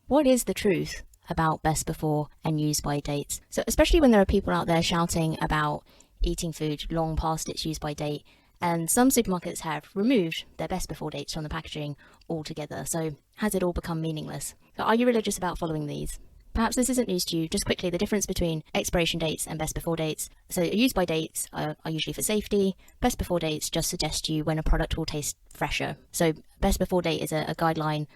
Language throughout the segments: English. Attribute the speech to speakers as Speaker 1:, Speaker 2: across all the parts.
Speaker 1: What is the truth about best before and use by dates? So especially when there are people out there shouting about eating food long past its use by date, and some supermarkets have removed their best before dates from the packaging altogether. So has it all become meaningless? So are you religious about following these? Perhaps this isn't news to you. Just quickly, the difference between expiration dates and best before dates. So use by dates are usually for safety. Best before dates just suggest to you when a product will taste fresher. So best before date is a guideline,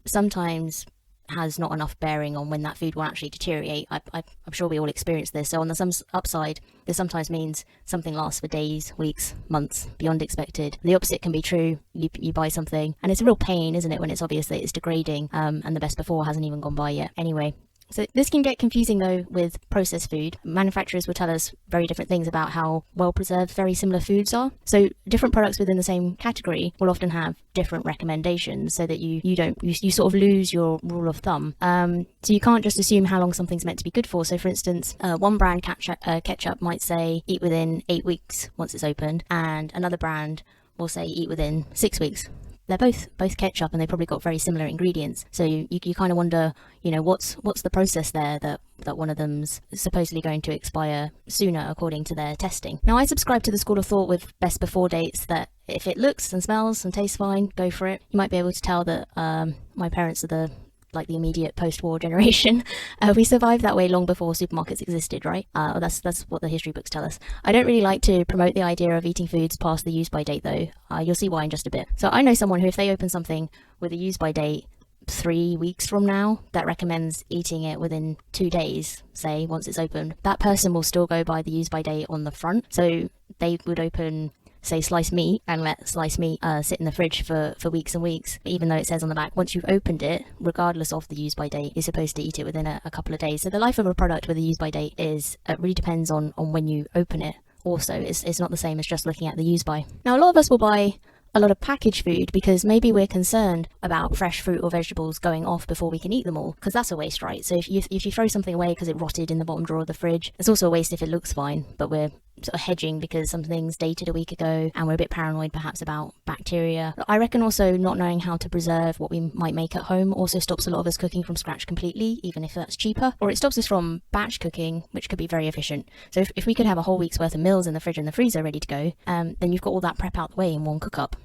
Speaker 1: sometimes has not enough bearing on when that food will actually deteriorate. I'm sure we all experience this. So on the upside, this sometimes means something lasts for days, weeks, months, beyond expected. The opposite can be true. You buy something and it's a real pain, isn't it, when it's obvious that it's degrading and the best before hasn't even gone by yet. Anyway, so this can get confusing though with processed food. Manufacturers will tell us very different things about how well preserved very similar foods are. So different products within the same category will often have different recommendations, so that you sort of lose your rule of thumb. So you can't just assume how long something's meant to be good for. So for instance, one brand ketchup might say eat within 8 weeks once it's opened, and another brand will say eat within 6 weeks. They're both ketchup and they've probably got very similar ingredients. So you kind of wonder, what's the process there that one of them's supposedly going to expire sooner according to their testing. Now, I subscribe to the school of thought with best before dates that if it looks and smells and tastes fine, go for it. You might be able to tell that my parents are the immediate post-war generation. We survived that way long before supermarkets existed, right? That's what the history books tell us. I don't really like to promote the idea of eating foods past the use by date though. You'll see why in just a bit. So I know someone who, if they open something with a use by date 3 weeks from now, that recommends eating it within 2 days, say, once it's opened, that person will still go by the use by date on the front. So they would open, say, sliced meat and let sliced meat sit in the fridge for weeks and weeks, even though it says on the back, once you've opened it, regardless of the use by date, you're supposed to eat it within a couple of days. So the life of a product with a use by date really depends on when you open it. Also, it's not the same as just looking at the use by. Now, a lot of us will buy a lot of packaged food because maybe we're concerned about fresh fruit or vegetables going off before we can eat them all, because that's a waste, right? So if you throw something away because it rotted in the bottom drawer of the fridge, it's also a waste if it looks fine, but we're sort of hedging because something's dated a week ago and we're a bit paranoid perhaps about bacteria. I reckon also not knowing how to preserve what we might make at home also stops a lot of us cooking from scratch completely, even if that's cheaper, or it stops us from batch cooking, which could be very efficient. So if we could have a whole week's worth of meals in the fridge and the freezer ready to go, then you've got all that prep out the way in one cook up.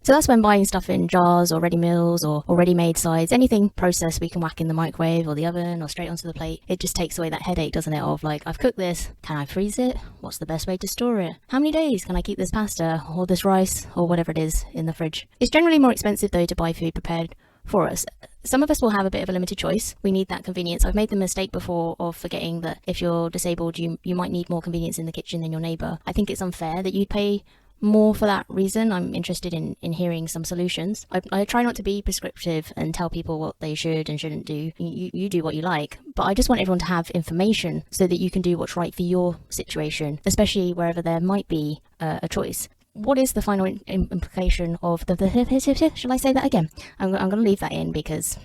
Speaker 1: So that's when buying stuff in jars or ready meals or ready-made sides, anything processed we can whack in the microwave or the oven or straight onto the plate, it just takes away that headache, doesn't it, of like, I've cooked this, can I freeze it? What's the best way to store it? How many days can I keep this pasta or this rice or whatever it is in the fridge? It's generally more expensive though to buy food prepared for us. Some of us will have a bit of a limited choice. We need that convenience. I've made the mistake before of forgetting that if you're disabled, you might need more convenience in the kitchen than your neighbour. I think it's unfair that you'd pay more for that reason. I'm interested in hearing some solutions. I try not to be prescriptive and tell people what they should and shouldn't do. You do what you like, but I just want everyone to have information so that you can do what's right for your situation, especially wherever there might be a choice. What is the final implication of shall I say that again? I'm going to leave that in because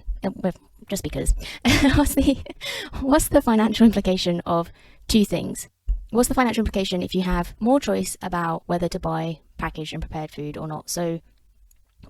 Speaker 1: just because. What's the financial implication of two things? What's the financial implication if you have more choice about whether to buy packaged and prepared food or not? So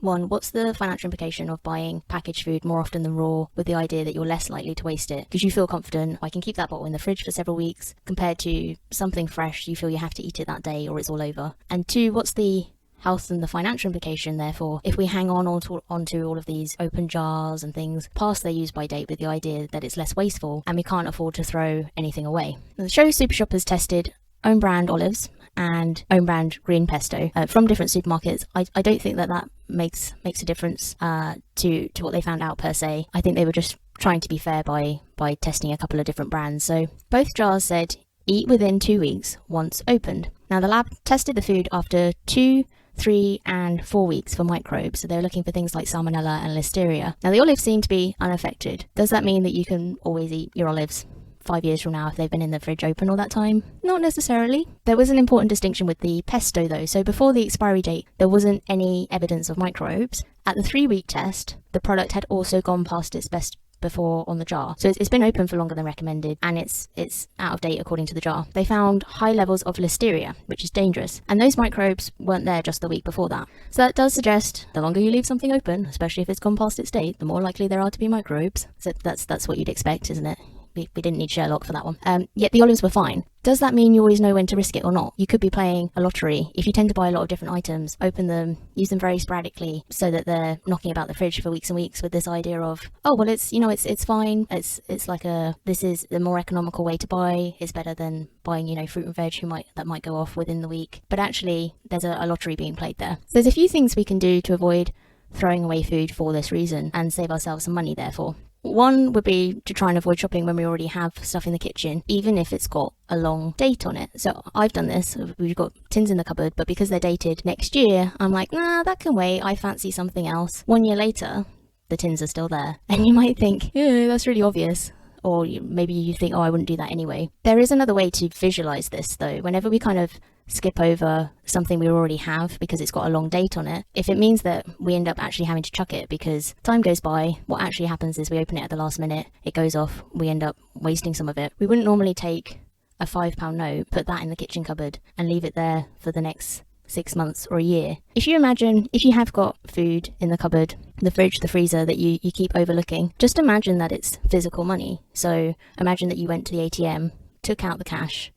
Speaker 1: one, what's the financial implication of buying packaged food more often than raw, with the idea that you're less likely to waste it because you feel confident, I can keep that bottle in the fridge for several weeks, compared to something fresh, you feel you have to eat it that day or it's all over? And two, what's the health and the financial implication, therefore, if we hang onto all of these open jars and things past their use by date with the idea that it's less wasteful and we can't afford to throw anything away? Now, the show Super Shoppers tested own brand olives and own brand green pesto from different supermarkets. I don't think that makes a difference to what they found out per se. I think they were just trying to be fair by testing a couple of different brands. So both jars said eat within 2 weeks once opened. Now the lab tested the food after 2, 3 and 4 weeks for microbes, so they're looking for things like salmonella and listeria. Now the olives seem to be unaffected. Does that mean that you can always eat your olives 5 years from now if they've been in the fridge open all that time? Not necessarily. There was an important distinction with the pesto though. So before the expiry date, there wasn't any evidence of microbes. At the 3-week test, the product had also gone past its best before on the jar. So it's been open for longer than recommended, and it's out of date according to the jar. They found high levels of listeria, which is dangerous, and those microbes weren't there just the week before that. So that does suggest the longer you leave something open, especially if it's gone past its date, the more likely there are to be microbes. So that's what you'd expect, isn't it? We didn't need Sherlock for that one. Yet the olives were fine. Does that mean you always know when to risk it or not? You could be playing a lottery. If you tend to buy a lot of different items, open them, use them very sporadically so that they're knocking about the fridge for weeks and weeks with this idea of, oh, well, it's fine. It's like this is the more economical way to buy. It's better than buying, fruit and veg that might go off within the week. But actually, there's a lottery being played there. So there's a few things we can do to avoid throwing away food for this reason and save ourselves some money therefore. One would be to try and avoid shopping when we already have stuff in the kitchen, even if it's got a long date on it. So I've done this. We've got tins in the cupboard, but because they're dated next year, I'm like, nah, that can wait. I fancy something else. 1 year later, the tins are still there. And you might think, yeah, that's really obvious. Or maybe you think, oh, I wouldn't do that anyway. There is another way to visualize this, though. Whenever we kind of skip over something we already have because it's got a long date on it, if it means that we end up actually having to chuck it because time goes by, what actually happens is we open it at the last minute, it goes off, we end up wasting some of it. We wouldn't normally take a £5 note, put that in the kitchen cupboard and leave it there for the next 6 months or a year. If you imagine, if you have got food in the cupboard, the fridge, the freezer that you keep overlooking, just imagine that it's physical money. So imagine that you went to the ATM, took out the cash,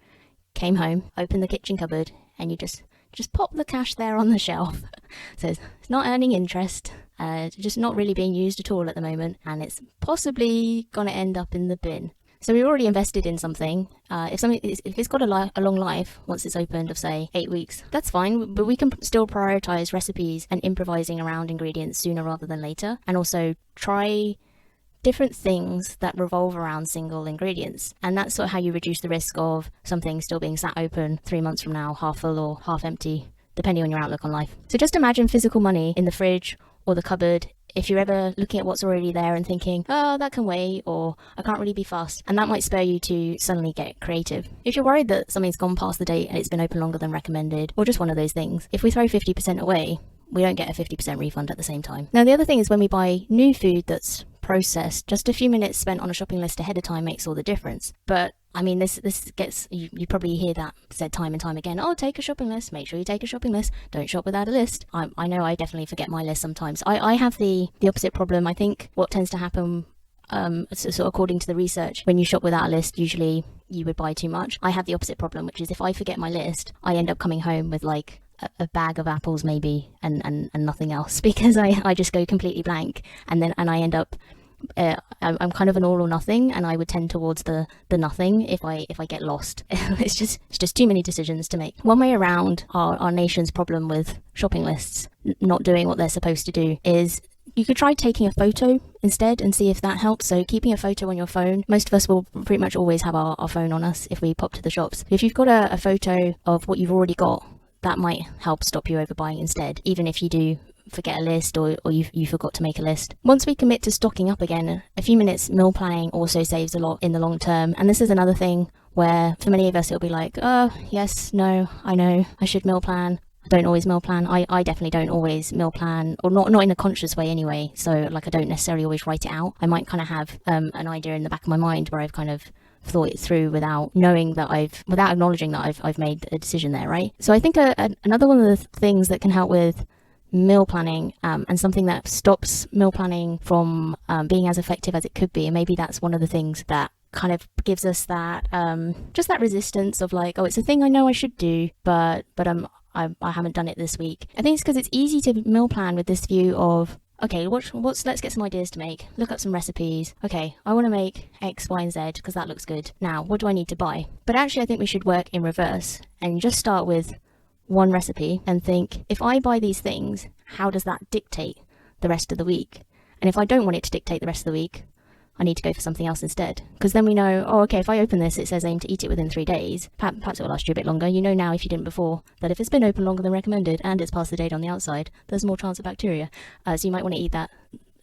Speaker 1: came home, opened the kitchen cupboard, and you just pop the cash there on the shelf. So it's not earning interest, just not really being used at all at the moment, and it's possibly going to end up in the bin. So we've already invested in something. If it's got a long life, once it's opened of say 8 weeks, that's fine, but we can still prioritize recipes and improvising around ingredients sooner rather than later, and also try different things that revolve around single ingredients. And that's sort of how you reduce the risk of something still being sat open 3 months from now, half full or half empty, depending on your outlook on life. So just imagine physical money in the fridge or the cupboard if you're ever looking at what's already there and thinking, oh, that can wait, or I can't really be fussed, and that might spur you to suddenly get creative. If you're worried that something's gone past the date and it's been open longer than recommended, or just one of those things, if we throw 50% away, we don't get a 50% refund at the same time. Now, the other thing is when we buy new food that's processed, just a few minutes spent on a shopping list ahead of time makes all the difference. But I mean, this gets, you probably hear that said time and time again. Oh, take a shopping list. Make sure you take a shopping list. Don't shop without a list. I know I definitely forget my list sometimes. I have the opposite problem. I think what tends to happen, so according to the research, when you shop without a list, usually you would buy too much. I have the opposite problem, which is if I forget my list, I end up coming home with like a bag of apples maybe and nothing else, because I just go completely blank, and I end up I'm kind of an all or nothing, and I would tend towards the nothing if I get lost. It's just too many decisions to make. One way around our nation's problem with shopping lists not doing what they're supposed to do is you could try taking a photo instead and see if that helps. So keeping a photo on your phone, most of us will pretty much always have our phone on us if we pop to the shops. If you've got a photo of what you've already got, that might help stop you overbuying instead, even if you do forget a list or you forgot to make a list. Once we commit to stocking up again, a few minutes meal planning also saves a lot in the long term. And this is another thing where for many of us it'll be like, oh yes, no, I know I should meal plan. I don't always meal plan. I definitely don't always meal plan, or not in a conscious way anyway. So like I don't necessarily always write it out. I might kind of have an idea in the back of my mind where I've kind of thought it through without acknowledging that I've made a decision there, right? So I think another one of the things that can help with meal planning, and something that stops meal planning from being as effective as it could be, and maybe that's one of the things that kind of gives us that just that resistance of like, oh, it's a thing I know I should do, but I haven't done it this week. I think it's because it's easy to meal plan with this view of, okay, let's get some ideas to make, look up some recipes. Okay, I want to make X, Y, and Z because that looks good. Now, what do I need to buy? But actually, I think we should work in reverse and just start with one recipe and think, if I buy these things, how does that dictate the rest of the week? And if I don't want it to dictate the rest of the week, I need to go for something else instead. Because then we know, oh, okay, if I open this, it says aim to eat it within 3 days. Perhaps it will last you a bit longer. You know now, if you didn't before, that if it's been open longer than recommended and it's past the date on the outside, there's more chance of bacteria. So you might want to eat that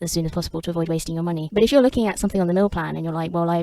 Speaker 1: as soon as possible to avoid wasting your money. But if you're looking at something on the meal plan and you're like, well, I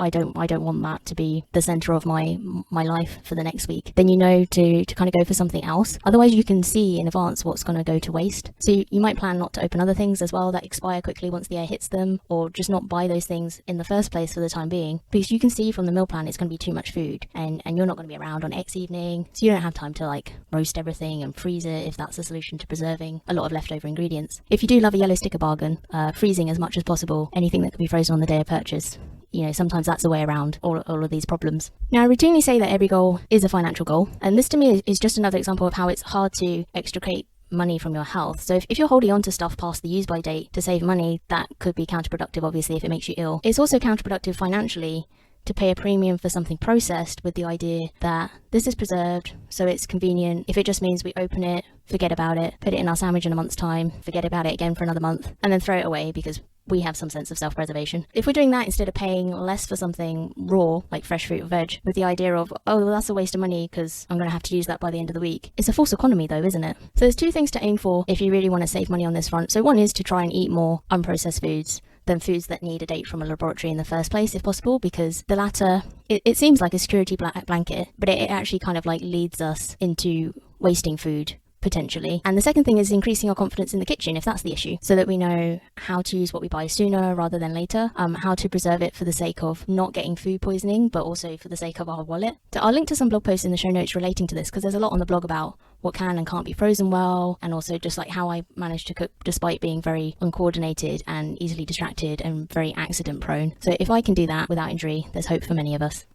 Speaker 1: don't want that to be the center of my life for the next week, then you know to kind of go for something else. Otherwise, you can see in advance what's going to go to waste. So you might plan not to open other things as well that expire quickly once the air hits them, or just not buy those things in the first place for the time being, because you can see from the meal plan it's going to be too much food, and you're not going to be around on X evening, so you don't have time to like roast everything and freeze it if that's the solution to preserving a lot of leftover ingredients. If you do love a yellow sticker bargain, freezing as much as possible anything that can be frozen on the day of purchase. You know, sometimes that's the way around all of these problems. Now, I routinely say that every goal is a financial goal, and this to me is just another example of how it's hard to extricate money from your health. So if you're holding on to stuff past the use by date to save money, that could be counterproductive, obviously, if it makes you ill. It's also counterproductive financially to pay a premium for something processed with the idea that this is preserved, so it's convenient. If it just means we open it, forget about it, put it in our sandwich in a month's time, forget about it again for another month, and then throw it away because we have some sense of self-preservation. If we're doing that instead of paying less for something raw, like fresh fruit or veg, with the idea of, oh, well, that's a waste of money because I'm going to have to use that by the end of the week. It's a false economy though, isn't it? So there's two things to aim for if you really want to save money on this front. So one is to try and eat more unprocessed foods than foods that need a date from a laboratory in the first place, if possible, because the latter, it seems like a security blanket, but it actually kind of like leads us into wasting food potentially. And the second thing is increasing our confidence in the kitchen, if that's the issue, so that we know how to use what we buy sooner rather than later, how to preserve it for the sake of not getting food poisoning, but also for the sake of our wallet. So I'll link to some blog posts in the show notes relating to this, because there's a lot on the blog about what can and can't be frozen well, and also just like how I managed to cook despite being very uncoordinated and easily distracted and very accident prone. So if I can do that without injury, there's hope for many of us.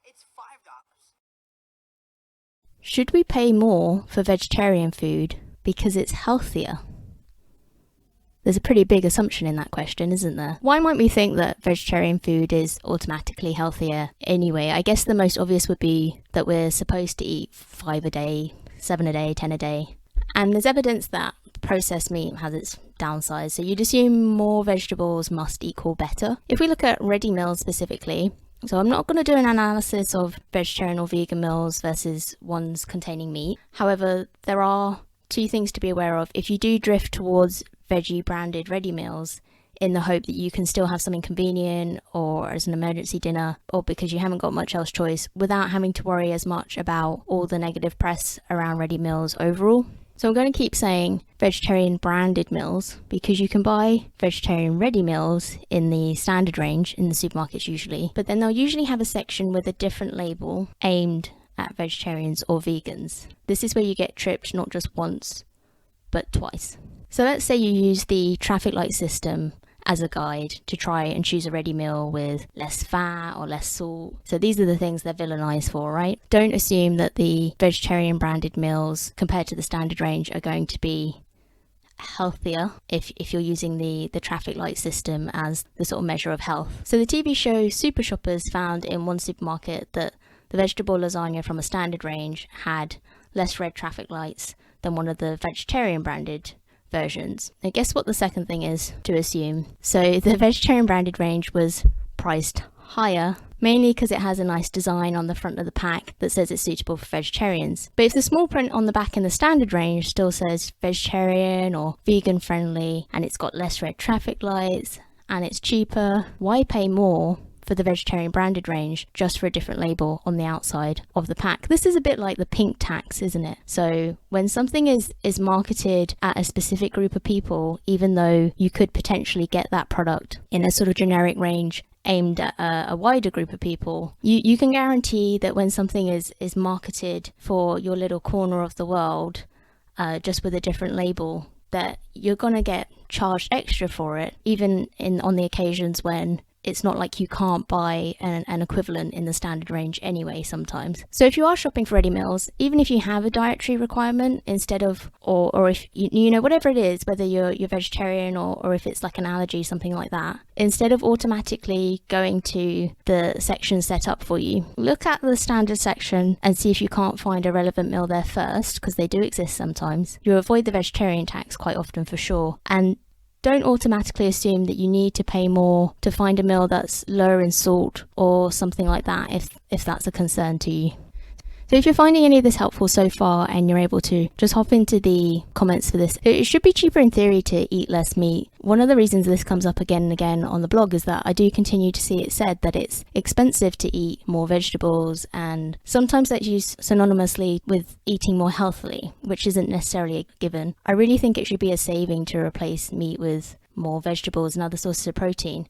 Speaker 2: It's $5.
Speaker 1: Should we pay more for vegetarian food because it's healthier? There's a pretty big assumption in that question, isn't there? Why might we think that vegetarian food is automatically healthier anyway? I guess the most obvious would be that we're supposed to eat 5 a day, 7 a day, 10 a day. And there's evidence that processed meat has its downsides, so you'd assume more vegetables must equal better. If we look at ready meals specifically, so I'm not going to do an analysis of vegetarian or vegan meals versus ones containing meat. However, there are two things to be aware of. If you do drift towards veggie branded ready meals in the hope that you can still have something convenient or as an emergency dinner, or because you haven't got much else choice, without having to worry as much about all the negative press around ready meals overall. So I'm going to keep saying vegetarian branded meals because you can buy vegetarian ready meals in the standard range in the supermarkets usually, but then they'll usually have a section with a different label aimed at vegetarians or vegans. This is where you get tripped not just once, but twice. So let's say you use the traffic light system as a guide to try and choose a ready meal with less fat or less salt. So these are the things they're villainized for, right? Don't assume that the vegetarian branded meals compared to the standard range are going to be healthier if you're using the traffic light system as the sort of measure of health. So the TV show Super Shoppers found in one supermarket that the vegetable lasagna from a standard range had less red traffic lights than one of the vegetarian branded versions. Now guess what the second thing is to assume? So the vegetarian branded range was priced higher, mainly because it has a nice design on the front of the pack that says it's suitable for vegetarians. But if the small print on the back in the standard range still says vegetarian or vegan friendly, and it's got less red traffic lights and it's cheaper, why pay more for the vegetarian branded range just for a different label on the outside of the pack? This is a bit like the pink tax, isn't it? So when something is marketed at a specific group of people, even though you could potentially get that product in a sort of generic range aimed at a wider group of people, you can guarantee that when something is marketed for your little corner of the world, just with a different label, that you're going to get charged extra for it, even on the occasions when it's not like you can't buy an equivalent in the standard range anyway sometimes. So if you are shopping for ready meals, even if you have a dietary requirement, instead of, or if you know, whatever it is, whether you're vegetarian or if it's like an allergy, something like that, instead of automatically going to the section set up for you, look at the standard section and see if you can't find a relevant meal there first, because they do exist sometimes. You avoid the vegetarian tax quite often for sure. And don't automatically assume that you need to pay more to find a meal that's lower in salt or something like that if that's a concern to you. So if you're finding any of this helpful so far and you're able to just hop into the comments for this, it should be cheaper in theory to eat less meat. One of the reasons this comes up again and again on the blog is that I do continue to see it said that it's expensive to eat more vegetables, and sometimes that's used synonymously with eating more healthily, which isn't necessarily a given. I really think it should be a saving to replace meat with more vegetables and other sources of protein.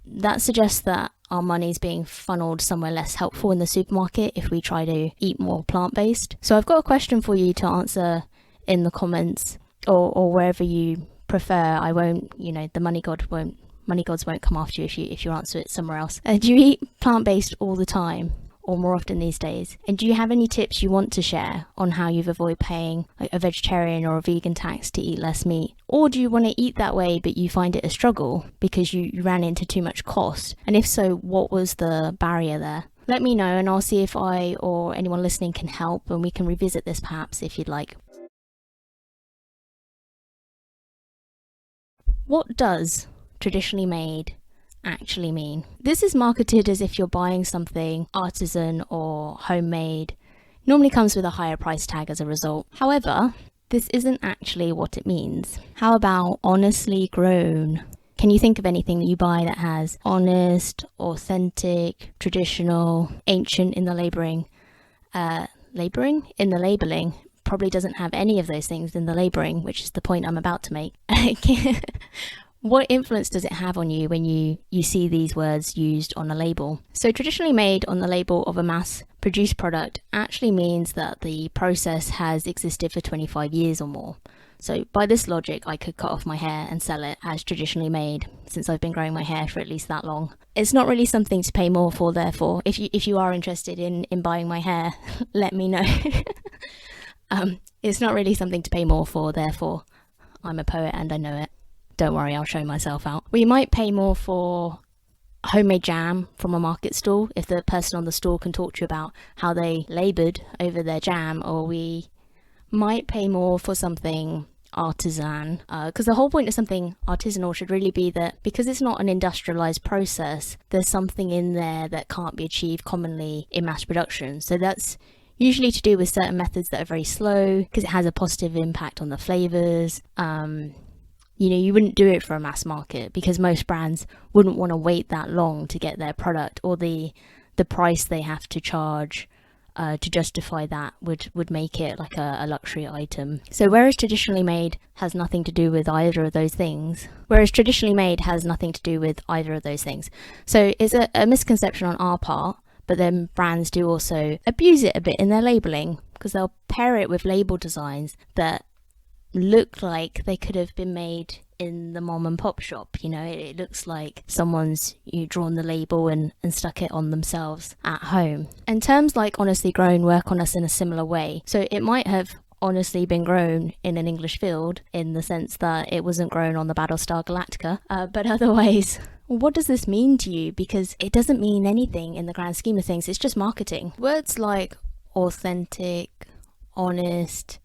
Speaker 1: That suggests that our money's being funneled somewhere less helpful in the supermarket if we try to eat more plant-based. So I've got a question for you to answer in the comments or wherever you prefer. I won't, the money gods won't come after you if you answer it somewhere else. Do you eat plant-based all the time or more often these days? And do you have any tips you want to share on how you've avoided paying a vegetarian or a vegan tax to eat less meat? Or do you want to eat that way but you find it a struggle because you ran into too much cost? And if so, what was the barrier there? Let me know and I'll see if I or anyone listening can help, and we can revisit this perhaps if you'd like. What does traditionally made actually mean? This is marketed as if you're buying something artisan or homemade. Normally comes with a higher price tag as a result. However, this isn't actually what it means. How about honestly grown? Can you think of anything that you buy that has honest, authentic, traditional, ancient in the labeling? Probably doesn't have any of those things in the labeling, which is the point I'm about to make. What influence does it have on you when you see these words used on a label? So traditionally made on the label of a mass-produced product actually means that the process has existed for 25 years or more. So by this logic, I could cut off my hair and sell it as traditionally made, since I've been growing my hair for at least that long. It's not really something to pay more for, therefore. If you are interested in buying my hair, let me know. It's not really something to pay more for, therefore. I'm a poet and I know it. Don't worry, I'll show myself out. We might pay more for homemade jam from a market stall if the person on the stall can talk to you about how they laboured over their jam, or we might pay more for something artisan, because the whole point of something artisanal should really be that because it's not an industrialized process, there's something in there that can't be achieved commonly in mass production. So that's usually to do with certain methods that are very slow because it has a positive impact on the flavors. You wouldn't do it for a mass market because most brands wouldn't want to wait that long to get their product, or the price they have to charge to justify that would make it like a luxury item. So whereas traditionally made has nothing to do with either of those things. So it's a misconception on our part, but then brands do also abuse it a bit in their labeling because they'll pair it with label designs that look like they could have been made in the mom and pop shop. It looks like someone's drawn the label and stuck it on themselves at home. And terms like honestly grown work on us in a similar way. So it might have honestly been grown in an English field in the sense that it wasn't grown on the Battlestar Galactica, but otherwise, what does this mean to you? Because it doesn't mean anything in the grand scheme of things. It's just marketing. Words like authentic, honest,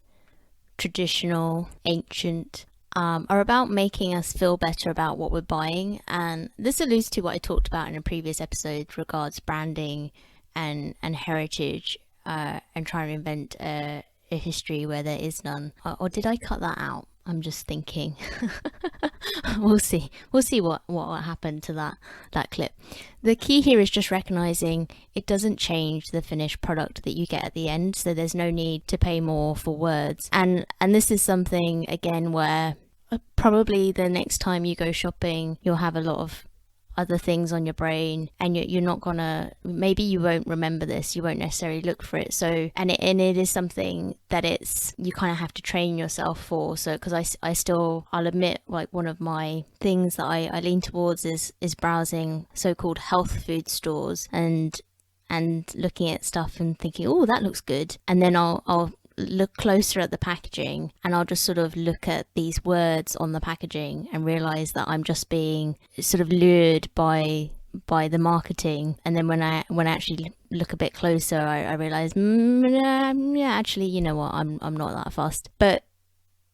Speaker 1: traditional, ancient are about making us feel better about what we're buying, and this alludes to what I talked about in a previous episode regards branding and heritage, and trying to invent a history where there is none. Or did I cut that out? I'm just thinking. We'll see what happened to that clip. The key here is just recognizing it doesn't change the finished product that you get at the end, so there's no need to pay more for words. And this is something again where probably the next time you go shopping you'll have a lot of other things on your brain, and you're not gonna, maybe you won't remember this, you won't necessarily look for it. So and it is something that you kind of have to train yourself for. So because I'll admit, like, one of my things that I lean towards is browsing so-called health food stores and looking at stuff and thinking, oh, that looks good, and then I'll look closer at the packaging and I'll just sort of look at these words on the packaging and realize that I'm just being sort of lured by the marketing. And then when I actually look a bit closer, I realize yeah, actually, you know what, I'm not that fussed. But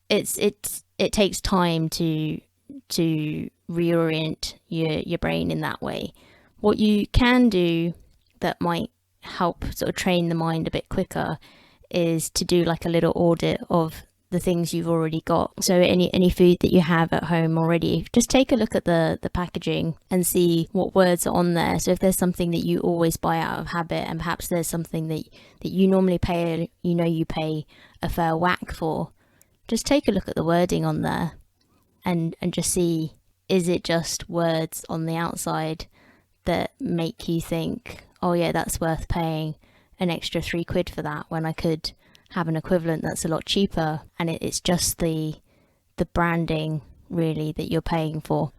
Speaker 1: it takes time to reorient your brain in that way. What you can do that might help sort of train the mind a bit quicker is to do like a little audit of the things you've already got. So any food that you have at home already, just take a look at the packaging and see what words are on there. So if there's something that you always buy out of habit, and perhaps there's something that you normally pay, you pay a fair whack for, just take a look at the wording on there and just see, is it just words on the outside that make you think, oh yeah, that's worth paying an extra £3 for that, when I could have an equivalent that's a lot cheaper, and it's just the branding really that you're paying for.